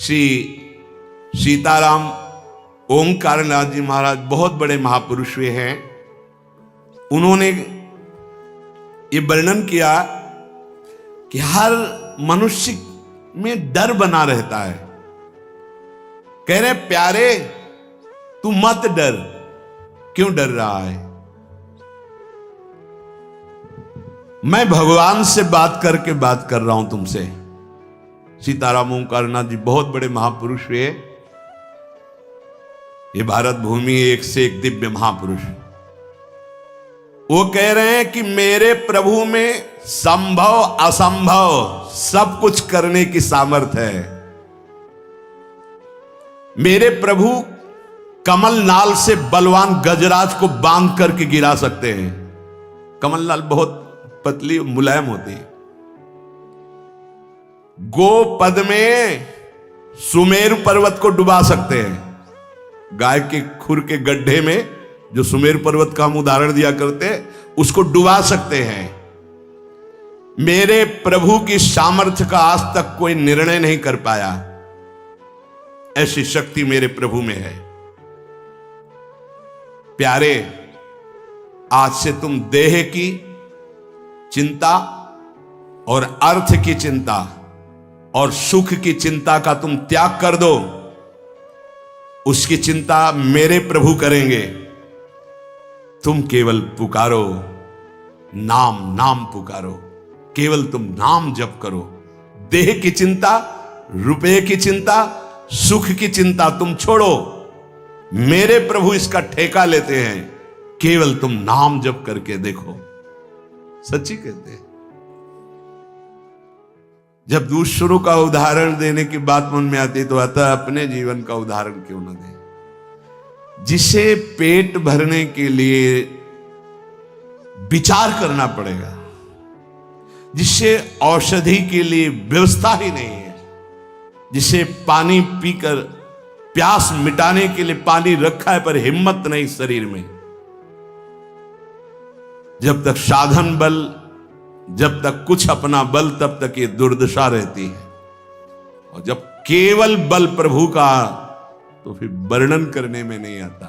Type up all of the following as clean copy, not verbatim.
श्री सीताराम ओंकारनाथ जी महाराज बहुत बड़े महापुरुष हुए हैं। उन्होंने ये वर्णन किया कि हर मनुष्य में डर बना रहता है। कह रहे प्यारे तू मत डर, क्यों डर रहा है? मैं भगवान से बात करके बात कर रहा हूं तुमसे। सीताराम ओंकारनाथ जी बहुत बड़े महापुरुष हुए। ये भारत भूमि एक से एक दिव्य महापुरुष। वो कह रहे हैं कि मेरे प्रभु में संभव असंभव सब कुछ करने की सामर्थ्य है। मेरे प्रभु कमल नाल से बलवान गजराज को बांध करके गिरा सकते हैं। कमल नाल बहुत पतली मुलायम होती है। गोपद में सुमेरु पर्वत को डुबा सकते हैं। गाय के खुर के गड्ढे में जो सुमेरु पर्वत का हम उदाहरण दिया करते हैं, उसको डुबा सकते हैं। मेरे प्रभु की सामर्थ्य का आज तक कोई निर्णय नहीं कर पाया। ऐसी शक्ति मेरे प्रभु में है। प्यारे, आज से तुम देह की चिंता और अर्थ की चिंता और सुख की चिंता का तुम त्याग कर दो। उसकी चिंता मेरे प्रभु करेंगे। तुम केवल पुकारो, नाम नाम पुकारो, केवल तुम नाम जप करो। देह की चिंता, रुपए की चिंता, सुख की चिंता तुम छोड़ो। मेरे प्रभु इसका ठेका लेते हैं। केवल तुम नाम जप करके देखो। सच्ची कहते हैं। जब दूसरों का उदाहरण देने की बात मन में आती तो आता अपने जीवन का उदाहरण क्यों न दें। जिसे पेट भरने के लिए विचार करना पड़ेगा, जिसे औषधि के लिए व्यवस्था ही नहीं है, जिसे पानी पीकर प्यास मिटाने के लिए पानी रखा है पर हिम्मत नहीं शरीर में, जब तक साधन बल, जब तक कुछ अपना बल, तब तक ये दुर्दशा रहती है। और जब केवल बल प्रभु का, तो फिर वर्णन करने में नहीं आता।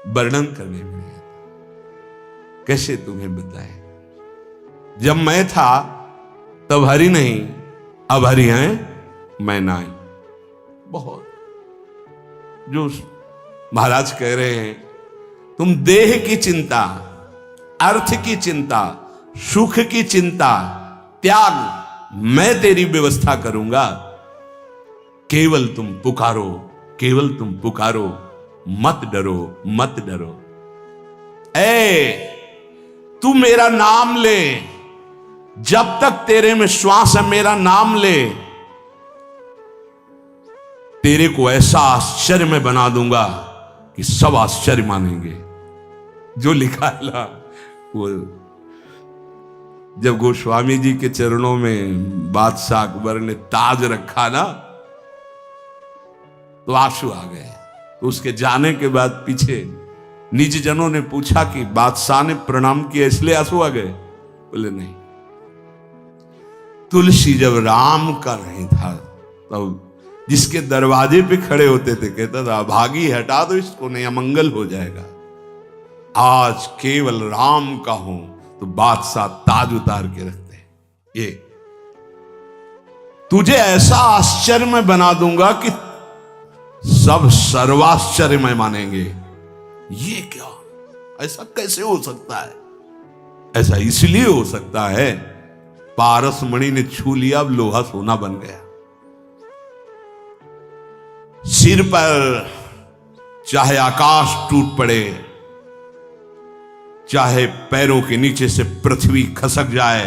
वर्णन करने में नहीं आता। कैसे तुम्हें बताएं? जब मैं था तब हरि नहीं, अब हरि हैं मैं नाई। बहुत जो महाराज कह रहे हैं, तुम देह की चिंता, अर्थ की चिंता, सुख की चिंता त्याग, मैं तेरी व्यवस्था करूंगा। केवल तुम पुकारो, केवल तुम पुकारो, मत डरो, मत डरो। तू मेरा नाम ले। जब तक तेरे में श्वास है, मेरा नाम ले। तेरे को ऐसा आश्चर्य में बना दूंगा कि सब आश्चर्य मानेंगे। जो लिखा है ना, वो जब गोस्वामी जी के चरणों में बादशाह अकबर ने ताज रखा ना, तो आंसू आ गए। तो उसके जाने के बाद पीछे निज जनों ने पूछा कि बादशाह ने प्रणाम किया इसलिए आंसू आ गए? बोले नहीं, तुलसी जब राम का नहीं था तब जिसके दरवाजे पे खड़े होते थे कहता था भागी हटा दो इसको, नहीं अमंगल हो जाएगा। आज केवल राम का हूं तो बादशाह ताज उतार के रखते हैं। ये तुझे ऐसा आश्चर्य में बना दूंगा कि सब सर्वाश्चर्य में मानेंगे। ये क्या, ऐसा कैसे हो सकता है? ऐसा इसलिए हो सकता है, पारस मणि ने छू लिया, अब लोहा सोना बन गया। सिर पर चाहे आकाश टूट पड़े, चाहे पैरों के नीचे से पृथ्वी खसक जाए,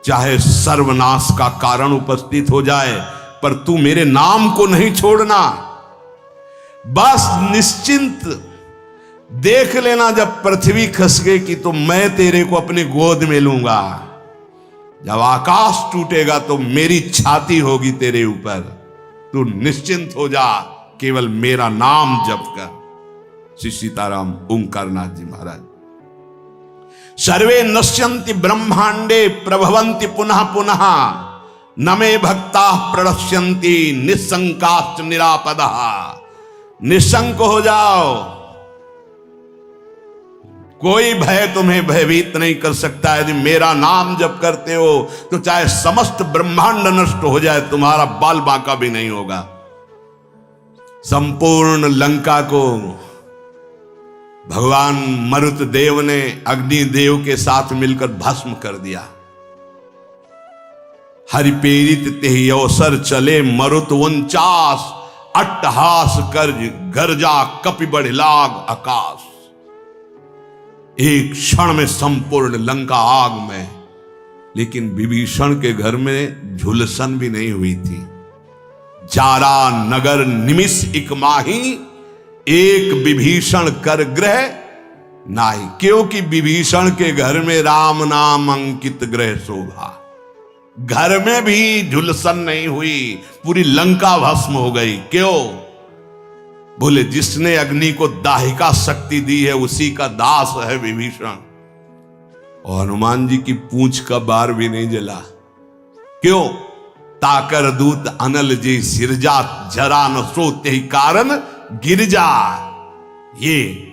चाहे सर्वनाश का कारण उपस्थित हो जाए, पर तू मेरे नाम को नहीं छोड़ना। बस निश्चिंत देख लेना, जब पृथ्वी खस गई तो मैं तेरे को अपनी गोद में लूंगा। जब आकाश टूटेगा तो मेरी छाती होगी तेरे ऊपर। तू निश्चिंत हो जा, केवल मेरा नाम जप कर। श्री सीताराम ओंकारनाथ जी महाराज। सर्वे नश्यन्ति ब्रह्मांडे प्रभवन्ति पुनः पुनः न मे भक्ता प्रणश्यन्ति निशंकाश्च निरापदः। निशंक हो जाओ, कोई भय तुम्हें भयभीत नहीं कर सकता। यदि मेरा नाम जप करते हो तो चाहे समस्त ब्रह्मांड नष्ट हो जाए, तुम्हारा बाल बांका भी नहीं होगा। संपूर्ण लंका को भगवान मरुत देव ने अग्नि देव के साथ मिलकर भस्म कर दिया। हरि प्रेरित तेहि अवसर चले मरुत 49 अट्टहास कर गर्जा कपि बढ़ लाग आकाश। एक क्षण में संपूर्ण लंका आग में, लेकिन विभीषण के घर में झुलसन भी नहीं हुई थी। जारा नगर निमिष इक माही, एक विभीषण कर ग्रह नाही। क्योंकि विभीषण के घर में राम नाम अंकित ग्रह शोभा। घर में भी झुलसन नहीं हुई, पूरी लंका भस्म हो गई। क्यों? बोले जिसने अग्नि को दाहिका शक्ति दी है उसी का दास है विभीषण। और हनुमान जी की पूंछ का बार भी नहीं जला। क्यों? ताकर दूत अनल जी सिरजा, जरा न सोते ही कारण गिरजा। ये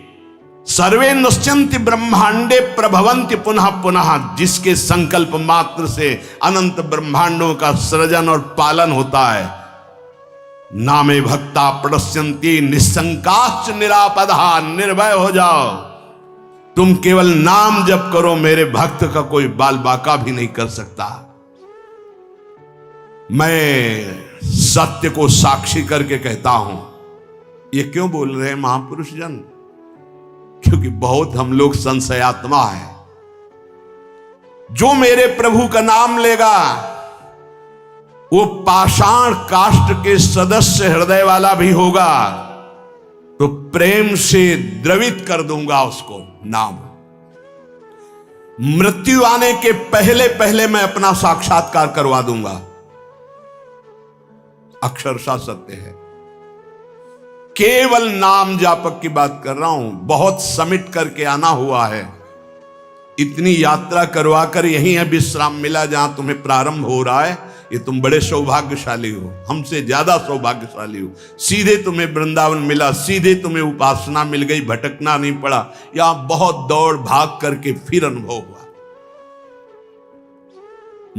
सर्वे नश्यन्ति ब्रह्मांडे प्रभवन्ति पुनः पुनः, जिसके संकल्प मात्र से अनंत ब्रह्मांडों का सृजन और पालन होता है। नामे भक्ता प्रणश्यन्ति निशंकाश्च निरापदः। निर्भय हो जाओ, तुम केवल नाम जप करो, मेरे भक्त का कोई बाल बाका भी नहीं कर सकता। मैं सत्य को साक्षी करके कहता हूं। ये क्यों बोल रहे हैं महापुरुष जन? क्योंकि बहुत हम लोग संशयात्मा है। जो मेरे प्रभु का नाम लेगा वो पाषाण काष्ठ के सदस्य हृदय वाला भी होगा, तो प्रेम से द्रवित कर दूंगा उसको नाम। मृत्यु आने के पहले पहले मैं अपना साक्षात्कार करवा दूंगा। अक्षरशः सत्य है। केवल नाम जापक की बात कर रहा हूं। बहुत समिट करके आना हुआ है। इतनी यात्रा करवा कर यहीं है विश्राम मिला जहां तुम्हें प्रारंभ हो रहा है। ये तुम बड़े सौभाग्यशाली हो, हमसे ज्यादा सौभाग्यशाली हो। सीधे तुम्हें वृंदावन मिला, सीधे तुम्हें उपासना मिल गई, भटकना नहीं पड़ा। यहां बहुत दौड़ भाग करके फिर अनुभव हुआ।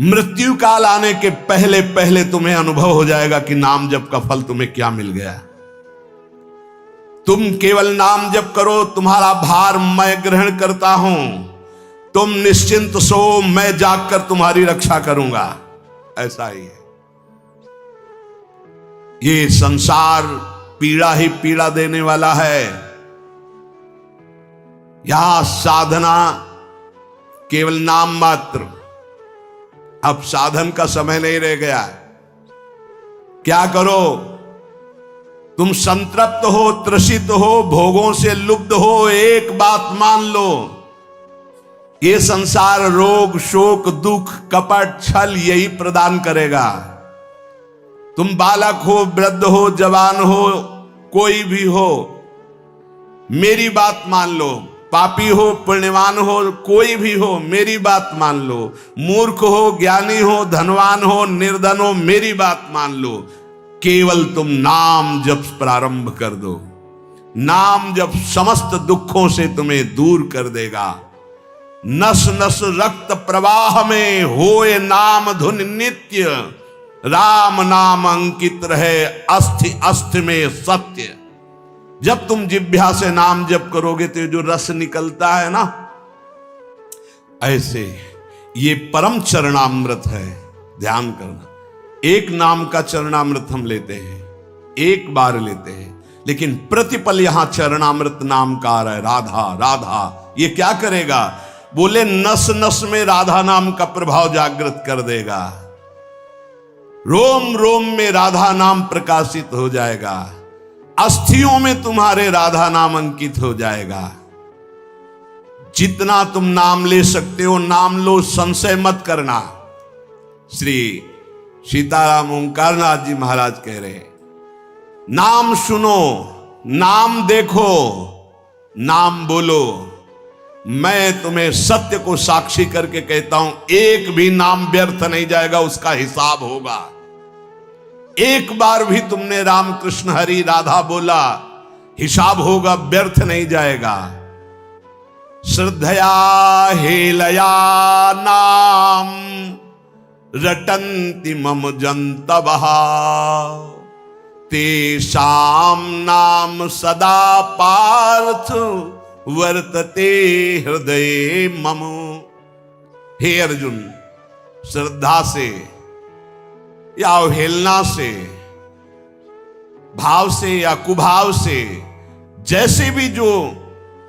मृत्यु काल आने के पहले पहले तुम्हें अनुभव हो जाएगा कि नाम जप का फल तुम्हें क्या मिल गया। तुम केवल नाम जप करो, तुम्हारा भार मैं ग्रहण करता हूं। तुम निश्चिंत सो, मैं जागकर तुम्हारी रक्षा करूंगा। ऐसा ही है। ये संसार पीड़ा ही पीड़ा देने वाला है। यहां साधना केवल नाम मात्र। अब साधन का समय नहीं रह गया है। क्या करो? तुम संतृप्त हो, त्रसित हो, भोगों से लुब्ध हो, एक बात मान लो, ये संसार रोग शोक दुख कपट छल यही प्रदान करेगा। तुम बालक हो, वृद्ध हो, जवान हो, कोई भी हो, मेरी बात मान लो। पापी हो, पुण्यवान हो, कोई भी हो, मेरी बात मान लो। मूर्ख हो, ज्ञानी हो, धनवान हो, निर्धन हो, मेरी बात मान लो। केवल तुम नाम जप प्रारंभ कर दो। नाम जप समस्त दुखों से तुम्हें दूर कर देगा। नस नस रक्त प्रवाह में होए नाम धुन नित्य, राम नाम अंकित रहे अस्थि अस्थि में सत्य। जब तुम जिह्वा से नाम जप करोगे तो जो रस निकलता है ना, ऐसे ये परम चरणामृत है। ध्यान करना, एक नाम का चरणामृत हम लेते हैं, एक बार लेते हैं, लेकिन प्रतिपल यहां चरणामृत नाम का आ रहा है। राधा राधा, ये क्या करेगा? बोले नस नस में राधा नाम का प्रभाव जागृत कर देगा। रोम रोम में राधा नाम प्रकाशित हो जाएगा। अस्थियों में तुम्हारे राधा नाम अंकित हो जाएगा। जितना तुम नाम ले सकते हो नाम लो, संशय मत करना। श्री सीताराम ओंकारनाथ जी महाराज कह रहे हैं, नाम सुनो, नाम देखो, नाम बोलो। मैं तुम्हें सत्य को साक्षी करके कहता हूं, एक भी नाम व्यर्थ नहीं जाएगा, उसका हिसाब होगा। एक बार भी तुमने राम कृष्ण हरि राधा बोला, हिसाब होगा, व्यर्थ नहीं जाएगा। श्रद्धया हेलया नाम रटन्ति मम जन्तवः तेषां नाम सदा पार्थ वर्तते हृदय मम। हे अर्जुन, श्रद्धा से या अवहेलना से, भाव से या कुभाव से, जैसे भी जो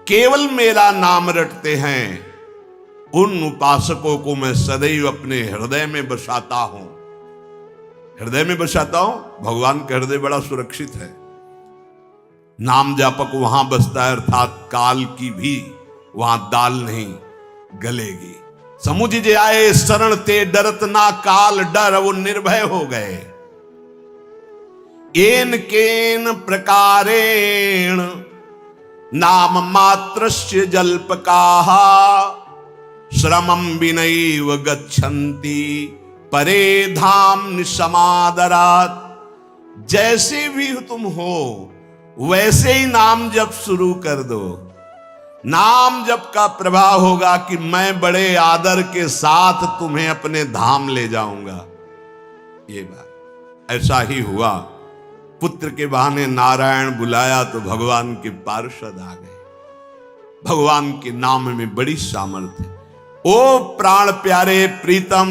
केवल मेरा नाम रटते हैं, उन उपासकों को मैं सदैव अपने हृदय में बसाता हूं। हृदय में बसाता हूं, भगवान का हृदय बड़ा सुरक्षित है। नाम जापक वहां बसता है, अर्थात काल की भी वहां दाल नहीं गलेगी। समुझ जे आए शरण ते डरत ना काल डर, वो निर्भय हो गए। एन केन प्रकारेण नाम मात्रस्य जल्पकाः श्रमं विनैव गच्छन्ति परे धाम निसमादरात्। जैसे भी तुम हो वैसे ही नाम जप शुरू कर दो। नाम जप का प्रभाव होगा कि मैं बड़े आदर के साथ तुम्हें अपने धाम ले जाऊंगा। ये बात ऐसा ही हुआ। पुत्र के बहाने नारायण बुलाया तो भगवान के पार्षद आ गए। भगवान के नाम में बड़ी सामर्थ्य है। ओ प्राण प्यारे प्रीतम,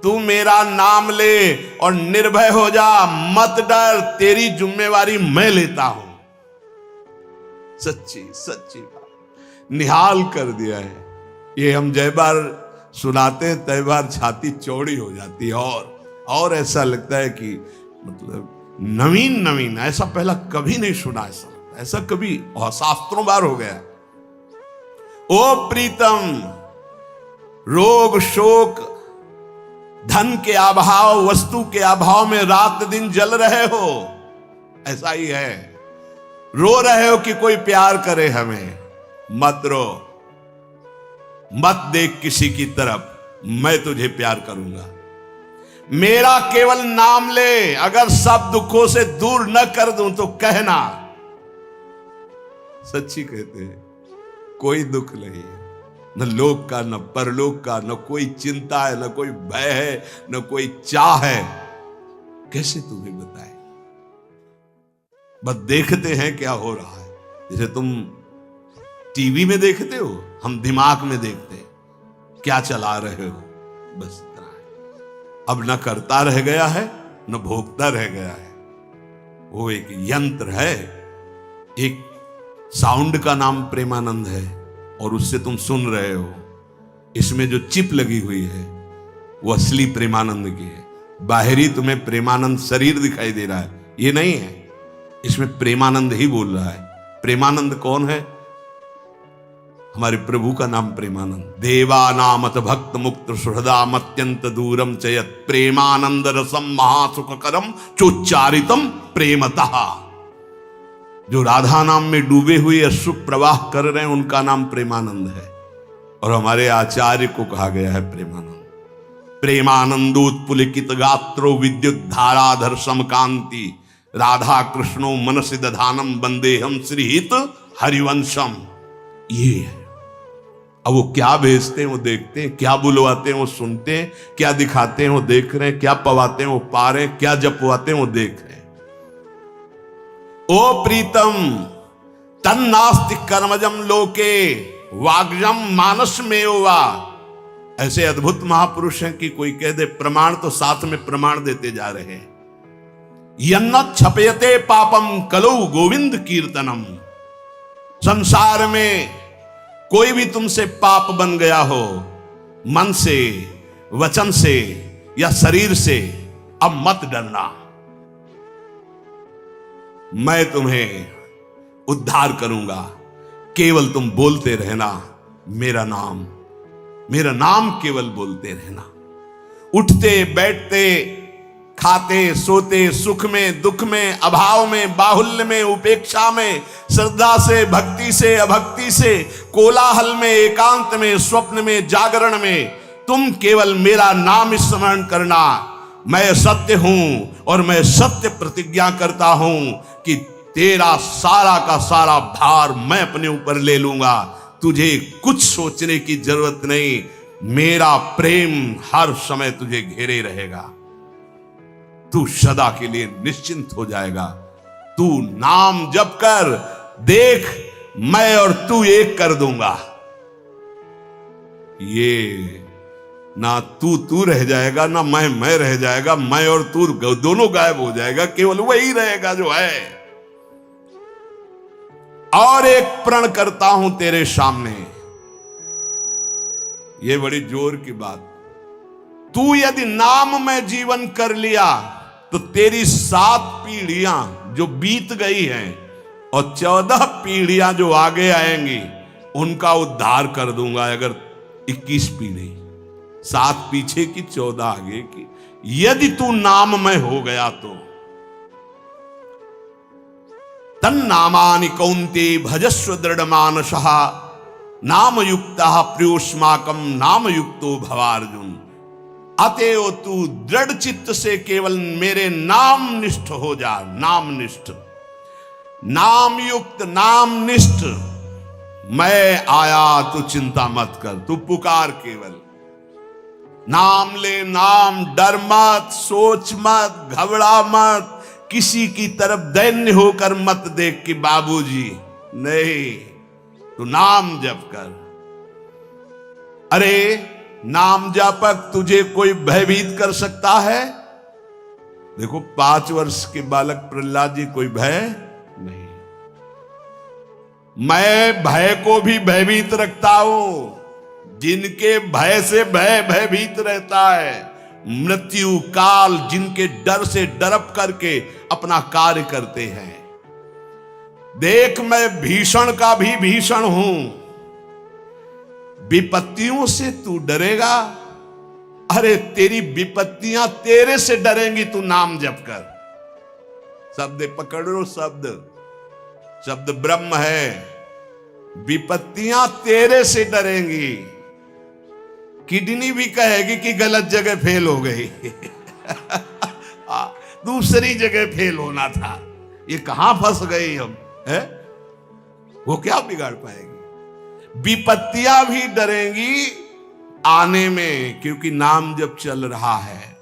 तू मेरा नाम ले और निर्भय हो जा, मत डर, तेरी जिम्मेवारी मैं लेता हूं। सच्ची सच्ची बात निहाल कर दिया है। ये हम जय बार सुनाते हैं तय बार छाती चौड़ी हो जाती है, और ऐसा लगता है कि मतलब नवीन नवीन, ऐसा पहला कभी नहीं सुना। ऐसा कभी शास्त्रों बार हो गया। ओ प्रीतम, रोग शोक धन के अभाव, वस्तु के अभाव में रात दिन जल रहे हो, ऐसा ही है। रो रहे हो कि कोई प्यार करे हमें, मत रो, मत देख किसी की तरफ, मैं तुझे प्यार करूंगा। मेरा केवल नाम ले, अगर सब दुखों से दूर न कर दूं तो कहना। सच्ची कहते हैं, कोई दुख नहीं है, न लोक का, न परलोक का, न कोई चिंता है, न कोई भय है, न कोई चाह है। कैसे तुम्हें बताएं? बस देखते हैं क्या हो रहा है। जैसे तुम टीवी में देखते हो, हम दिमाग में देखते हैं क्या चला रहे हो, बस इतना है। अब न करता रह गया है, न भोगता रह गया है। वो एक यंत्र है। एक साउंड का नाम प्रेमानंद है, और उससे तुम सुन रहे हो। इसमें जो चिप लगी हुई है वो असली प्रेमानंद की है। बाहरी तुम्हें प्रेमानंद शरीर दिखाई दे रहा है, ये नहीं है। इसमें प्रेमानंद ही बोल रहा है। प्रेमानंद कौन है? हमारे प्रभु का नाम प्रेमानंद। देवानामत भक्त मुक्त सुहृदाम अत्यंत दूरम चयत प्रेमानंद रसम महासुखकरम चोच्चारितम प्रेमतः। जो राधा नाम में डूबे हुए अश्रु प्रवाह कर रहे हैं, उनका नाम प्रेमानंद है। और हमारे आचार्य को कहा गया है प्रेमानंद। प्रेमानंदोत्पुलिकित गात्रो विद्युत धाराधर समकांति राधा कृष्णो मनसि दधानम वंदेहम श्रीहित हरिवंशम। ये है। अब वो क्या भेजते हैं वो देखते हैं, क्या बुलवाते हैं वो सुनते हैं, क्या दिखाते हैं वो देख रहे हैं, क्या पवाते हैं वो पा रहे हैं, क्या जपवाते हैं वो देख रहे हैं। ओ प्रीतम, तन्नास्ति कर्मजम लोके वाग्जम मानस में वा। ऐसे अद्भुत महापुरुष हैं कि कोई कह दे प्रमाण तो साथ में प्रमाण देते जा रहे हैं। यन्न छपयते पापम कलो गोविंद कीर्तनम। संसार में कोई भी तुमसे पाप बन गया हो, मन से, वचन से या शरीर से, अब मत डरना, मैं तुम्हें उद्धार करूंगा। केवल तुम बोलते रहना मेरा नाम, मेरा नाम केवल बोलते रहना। उठते बैठते खाते सोते, सुख में दुख में, अभाव में बाहुल्य में, उपेक्षा में, श्रद्धा से भक्ति से अभक्ति से, कोलाहल में एकांत में, स्वप्न में जागरण में, तुम केवल मेरा नाम स्मरण करना। मैं सत्य हूं और मैं सत्य प्रतिज्ञा करता हूं कि तेरा सारा का सारा भार मैं अपने ऊपर ले लूंगा। तुझे कुछ सोचने की जरूरत नहीं, मेरा प्रेम हर समय तुझे घेरे रहेगा। तू सदा के लिए निश्चिंत हो जाएगा। तू नाम जप कर देख, मैं और तू एक कर दूंगा। ये ना तू रह जाएगा, ना मैं रह जाएगा। मैं और तू दोनों गायब हो जाएगा, केवल वही रहेगा जो है। और एक प्रण करता हूं तेरे सामने, ये बड़ी जोर की बात। तू यदि नाम में जीवन कर लिया तो तेरी 7 पीढ़ियां जो बीत गई हैं और 14 पीढ़ियां जो आगे आएंगी उनका उद्धार कर दूंगा। अगर 21 पीढ़ी, 7 पीछे की 14 आगे की, यदि तू नाम में हो गया तो। तन्नामानि कौन्ते भजस्व दृढ़मानसः नाम युक्तः प्रियोस्माकं नाम युक्तो भवार्जुन। अतएव तू दृढ़ चित्त से केवल मेरे नाम निष्ठ हो जा। नाम निष्ठ, नाम युक्त, नाम निष्ठ। मैं आया, तू चिंता मत कर, तू पुकार केवल। नाम ले नाम, डर मत, सोच मत, घबरा मत, किसी की तरफ दैन्य होकर मत देख कि बाबूजी, नहीं, तू नाम जप कर। अरे नाम जापक तुझे कोई भयभीत कर सकता है? देखो 5 वर्ष के बालक प्रहलाद जी, कोई भय नहीं। मैं भय को भी भयभीत रखता हूं। जिनके भय से भय भयभीत रहता है, मृत्यु काल जिनके डर से डरप करके अपना कार्य करते हैं। देख, मैं भीषण का भी भीषण हूं। विपत्तियों से तू डरेगा? अरे तेरी विपत्तियां तेरे से डरेंगी, तू नाम जप कर। शब्द पकड़ लो, शब्द ब्रह्म है। विपत्तियां तेरे से डरेंगी। किडनी भी कहेगी कि गलत जगह फेल हो गई दूसरी जगह फेल होना था, ये कहां फंस गई हम, है? वो क्या बिगाड़ पाएगी? विपत्तियां भी डरेंगी आने में, क्योंकि नाम जब चल रहा है।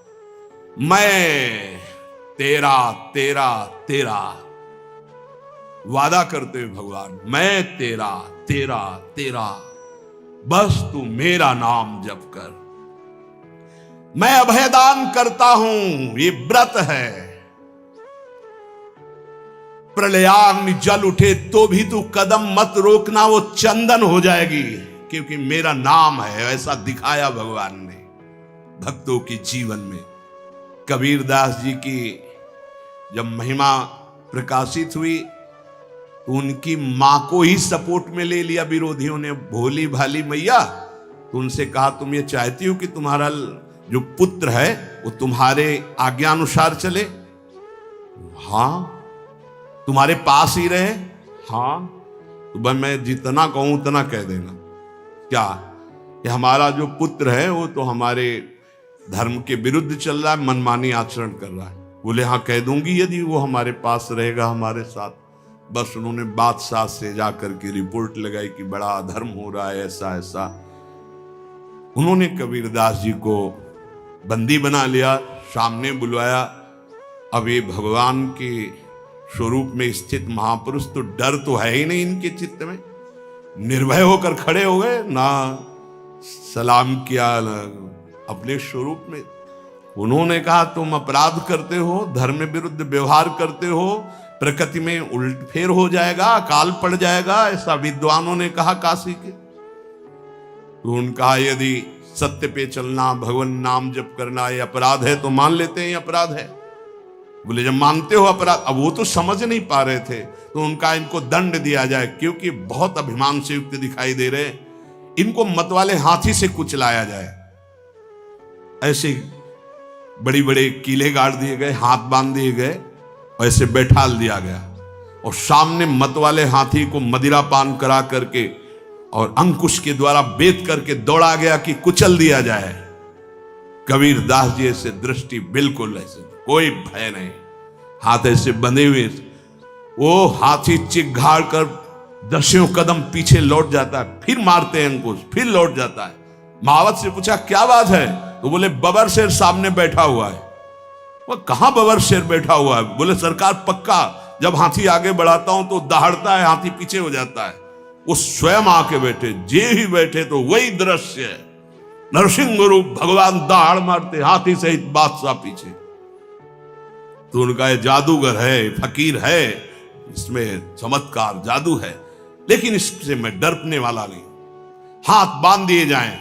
मैं तेरा तेरा तेरा वादा करते हुए भगवान, मैं तेरा तेरा तेरा, बस तू मेरा नाम जप कर। मैं अभयदान करता हूं, ये व्रत है। प्रलयाग्नि जल उठे तो भी तू कदम मत रोकना, वो चंदन हो जाएगी, क्योंकि मेरा नाम है। ऐसा दिखाया भगवान ने भक्तों के जीवन में। कबीरदास जी की जब महिमा प्रकाशित हुई तो उनकी मां को ही सपोर्ट में ले लिया विरोधियों ने। भोली भाली मैया, तो उनसे कहा, तुम ये चाहती हो कि तुम्हारा जो पुत्र है वो तुम्हारे आज्ञा अनुसार चले? हाँ। तुम्हारे पास ही रहे? हाँ। तो भाई मैं जितना कहूं उतना कह देना। क्या कि हमारा जो पुत्र है वो तो हमारे धर्म के विरुद्ध चल रहा है, मनमानी आचरण कर रहा है। बोले हाँ, कह दूंगी यदि वो हमारे पास रहेगा, हमारे साथ। बस उन्होंने बादशाह से जाकर के रिपोर्ट लगाई कि बड़ा अधर्म हो रहा है, ऐसा ऐसा। उन्होंने कबीरदास जी को बंदी बना लिया, सामने बुलवाया। अब ये भगवान के स्वरूप में स्थित महापुरुष, तो डर तो है ही नहीं इनके चित्त में। निर्भय होकर खड़े हो गए, ना सलाम किया, अपने स्वरूप में। उन्होंने कहा, तुम अपराध करते हो, धर्म विरुद्ध व्यवहार करते हो, प्रकृति में उलटफेर हो जाएगा, अकाल पड़ जाएगा, ऐसा विद्वानों ने कहा काशी के। तो उनका यदि सत्य पे चलना, भगवान नाम जप करना ये अपराध है तो मान लेते हैं ये अपराध है। बोले जब मानते हो अपराध, अब वो तो समझ नहीं पा रहे थे, तो उनका इनको दंड दिया जाए, क्योंकि बहुत अभिमान से युक्त दिखाई दे रहे, इनको मतवाले हाथी से कुचलाया जाए। ऐसे बड़ी बड़े कीले गाड़ दिए गए, हाथ बांध दिए गए, ऐसे बैठा दिया गया और सामने मत वाले हाथी को मदिरा पान करा करके और अंकुश के द्वारा बेत करके दौड़ा गया कि कुचल दिया जाए। कबीर दास जी ऐसे दृष्टि बिल्कुल ऐसे, कोई भय नहीं, हाथ ऐसे बंधे हुए, वो हाथी चिघाड़ कर 10 कदम पीछे लौट जाता है, फिर मारते हैं अंकुश, फिर लौट जाता है। महावत से पूछा क्या बात है, तो बोले बबर शेर सामने बैठा हुआ है। वो कहां बबर शेर बैठा हुआ है? बोले सरकार पक्का जब हाथी आगे बढ़ाता हूं तो दहाड़ता है, हाथी पीछे हो जाता है। वो स्वयं आके बैठे, जे ही बैठे तो वही दृश्य है, नरसिंह रूप भगवान दहाड़ मारते, हाथी सहित बादशाह पीछे। तो उनका ये जादूगर है, फकीर है, इसमें चमत्कार जादू है, लेकिन इससे मैं डरने वाला नहीं। हाथ बांध दिए जाएं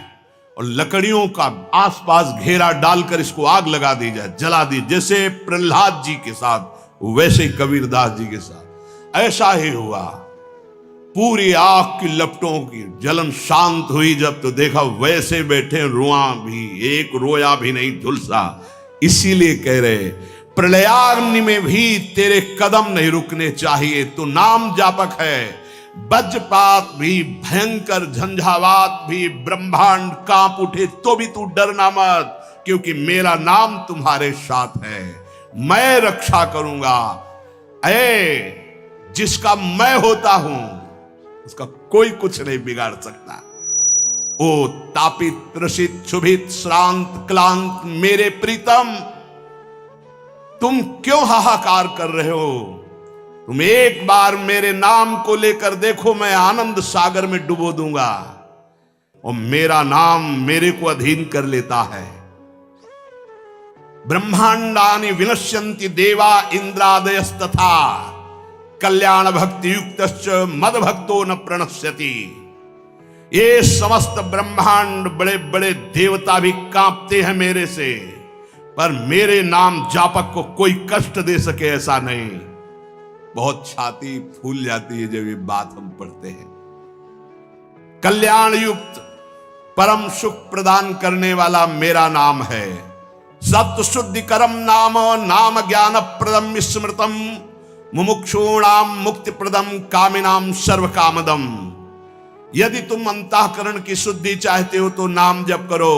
और लकड़ियों का आसपास घेरा डालकर इसको आग लगा दी जाए, जला दी, जैसे प्रहलाद जी के साथ वैसे ही कबीरदास जी के साथ ऐसा ही हुआ। पूरी आग की लपटों की जलन शांत हुई जब, तो देखा वैसे बैठे, रुआ भी एक रोया भी नहीं झुलसा। इसीलिए कह रहे प्रलयाग्नि में भी तेरे कदम नहीं रुकने चाहिए, तो नाम जापक है। वज्रपात भी, भयंकर झंझावात भी, ब्रह्मांड कांप उठे तो भी तू डरना मत, क्योंकि मेरा नाम तुम्हारे साथ है, मैं रक्षा करूंगा। जिसका मैं होता हूं उसका कोई कुछ नहीं बिगाड़ सकता। ओ तापित त्रसित क्षुभित श्रांत क्लांत मेरे प्रीतम, तुम क्यों हाहाकार कर रहे हो? तुम एक बार मेरे नाम को लेकर देखो, मैं आनंद सागर में डुबो दूंगा। और मेरा नाम मेरे को अधीन कर लेता है। ब्रह्मांडानि विनश्यन्ति देवा इंद्रादयस्तथा कल्याण भक्ति युक्तश्च मद भक्तो न प्रणश्यति। ये समस्त ब्रह्मांड, बड़े बड़े देवता भी कांपते हैं मेरे से, पर मेरे नाम जापक को कोई कष्ट दे सके ऐसा नहीं। बहुत छाती फूल जाती है जब ये बात हम पढ़ते हैं। कल्याण युक्त परम सुख प्रदान करने वाला मेरा नाम है। सत्य शुद्धि करम नाम, नाम ज्ञान प्रदम स्मृतम, मुमुक्षूणाम मुक्ति प्रदम, कामिनाम सर्व कामदम। यदि तुम अंतःकरण की शुद्धि चाहते हो तो नाम जप करो,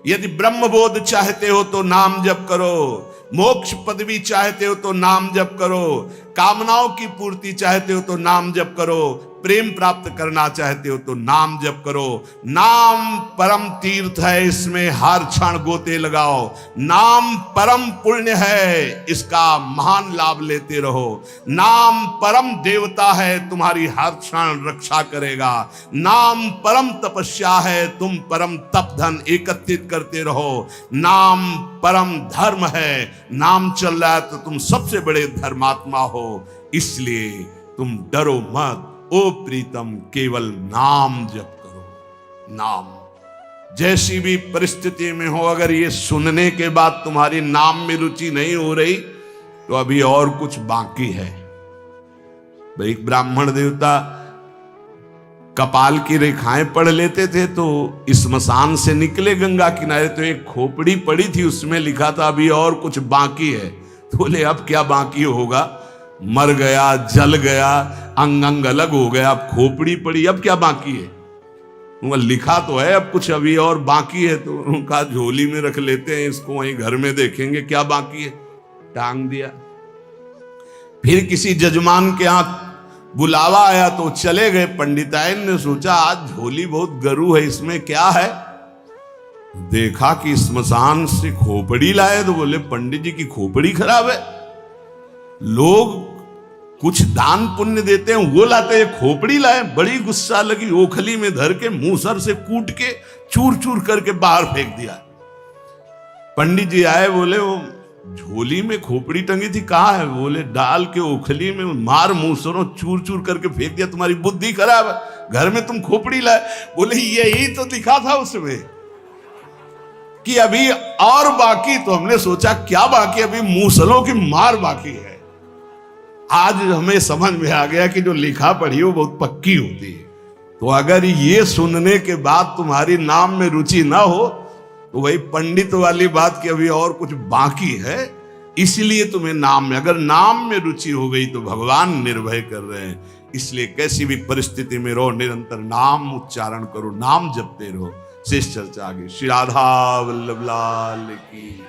यदि ब्रह्मबोध चाहते हो तो नाम जप करो, मोक्ष पदवी चाहते हो तो नाम जप करो, कामनाओं की पूर्ति चाहते हो तो नाम जप करो, प्रेम प्राप्त करना चाहते हो तो नाम जप करो। नाम परम तीर्थ है, इसमें हर क्षण गोते लगाओ। नाम परम पुण्य है, इसका महान लाभ लेते रहो। नाम परम देवता है, तुम्हारी हर क्षण रक्षा करेगा। नाम परम तपस्या है, तुम परम तप धन एकत्रित करते रहो। नाम परम धर्म है, नाम चल रहा है तो तुम सबसे बड़े धर्मात्मा हो, इसलिए तुम डरो मत। ओ प्रीतम, केवल नाम जप करो। नाम जैसी भी परिस्थिति में हो, अगर ये सुनने के बाद तुम्हारी नाम में रुचि नहीं हो रही तो अभी और कुछ बाकी है। एक ब्राह्मण देवता कपाल की रेखाएं पढ़ लेते थे, तो स्मशान से निकले गंगा किनारे तो एक खोपड़ी पड़ी थी, उसमें लिखा था अभी और कुछ बाकी है। तो बोले अब क्या बाकी होगा, मर गया, जल गया, अंग अंग अलग हो गया, अब खोपड़ी पड़ी, अब क्या बाकी है? उनका लिखा तो है अब कुछ अभी और बाकी है, तो उनका झोली में रख लेते हैं, इसको वहीं घर में देखेंगे क्या बाकी है, टांग दिया। फिर किसी जजमान के यहाँ बुलावा आया तो चले गए। पंडिताइन ने सोचा आज झोली बहुत गरू है, इसमें क्या है? देखा कि स्मशान से खोपड़ी लाए, तो बोले पंडित जी की खोपड़ी खराब है। लोग कुछ दान पुण्य देते हैं, वो लाते हैं, खोपड़ी लाए। बड़ी गुस्सा लगी, ओखली में धर के मूसर से कूट के चूर चूर करके बाहर फेंक दिया। पंडित जी आए, बोले वो झोली में खोपड़ी टंगी थी, कहाँ है? बोले डाल के ओखली में मार मूसरों चूर चूर करके फेंक दिया, तुम्हारी बुद्धि खराब है, घर में तुम खोपड़ी लाए। बोले यही तो लिखा था उसमें कि अभी और बाकी। तो हमने सोचा क्या बाकी, अभी मूसलों की मार बाकी है। आज हमें समझ में आ गया कि जो लिखा पढ़ी वो बहुत पक्की होती है। तो अगर ये सुनने के बाद तुम्हारी नाम में रुचि ना हो तो वही पंडित वाली बात कि अभी और कुछ बाकी है, इसलिए तुम्हें नाम में, अगर नाम में रुचि हो गई तो भगवान निर्भय कर रहे हैं। इसलिए कैसी भी परिस्थिति में रहो, निरंतर नाम उच्चारण करो, नाम जपते रहो। शेष चर्चा आगे। श्री राधा वल्लभ लाल की।